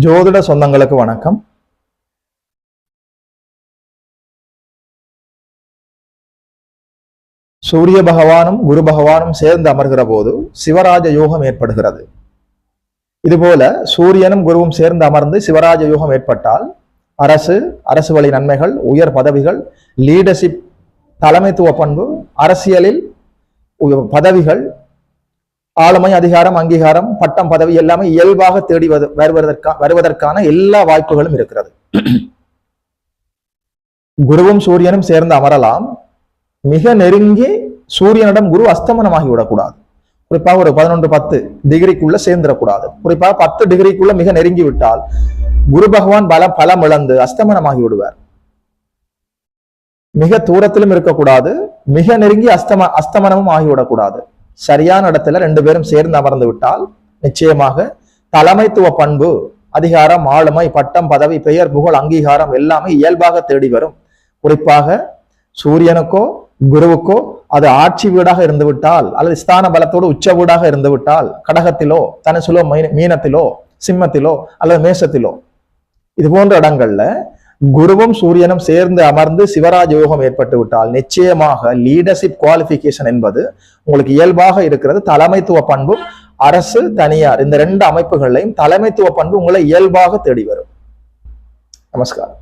ஜோதிட சொந்தங்களுக்கு வணக்கம். சூரிய பகவானும் குரு பகவானும் சேர்ந்து அமர்கிற போது சிவராஜ யோகம் ஏற்படுகிறது. இதுபோல சூரியனும் குருவும் சேர்ந்து அமர்ந்து சிவராஜ யோகம் ஏற்பட்டால் அரசு வழி நன்மைகள், உயர் பதவிகள், லீடர்ஷிப், தலைமைத்துவ பண்பு, அரசியலில் பதவிகள், ஆளுமை, அதிகாரம், அங்கீகாரம், பட்டம், பதவி எல்லாமே இயல்பாக தேடி வருவதற்கான எல்லா வாய்ப்புகளும் இருக்கிறது. குருவும் சூரியனும் சேர்ந்து அமரலாம். மிக நெருங்கி சூரியனிடம் குரு அஸ்தமனமாகி விடக்கூடாது. குறிப்பாக ஒரு 11-10 டிகிரிக்குள்ள சேர்ந்துடக்கூடாது. குறிப்பாக 10 டிகிரிக்குள்ள மிக நெருங்கி விட்டால் குரு பகவான் பலம் இழந்து அஸ்தமனமாகி விடுவார். மிக தூரத்திலும் இருக்கக்கூடாது, மிக நெருங்கி அஸ்தமனமும் ஆகிவிடக்கூடாது. சரியான இடத்துல 2 பேரும் சேர்ந்து அமர்ந்து விட்டால் நிச்சயமாக தலைமைத்துவ பண்பு, அதிகாரம், ஆளுமை, பட்டம், பதவி, பெயர், புகழ், அங்கீகாரம் எல்லாமே இயல்பாக தேடி வரும். குறிப்பாக சூரியனுக்கோ குருவுக்கோ அது ஆட்சி வீடாக இருந்து விட்டால் அல்லது ஸ்தான பலத்தோடு உச்ச வீடாக இருந்து விட்டால், கடகத்திலோ, தனுசிலோ, மீனத்திலோ, சிம்மத்திலோ அல்லது மேசத்திலோ, இது போன்ற இடங்கள்ல குருவும் சூரியனும் சேர்ந்து அமர்ந்து சிவராஜ யோகம் ஏற்பட்டு விட்டால் நிச்சயமாக லீடர்ஷிப் குவாலிஃபிகேஷன் என்பது உங்களுக்கு இயல்பாக இருக்கிறது. தலைமைத்துவ பண்பு, அரசு, தனியார் இந்த 2 அமைப்புகளையும் தலைமைத்துவ பண்பு உங்களை இயல்பாக தேடி வரும். நமஸ்காரம்.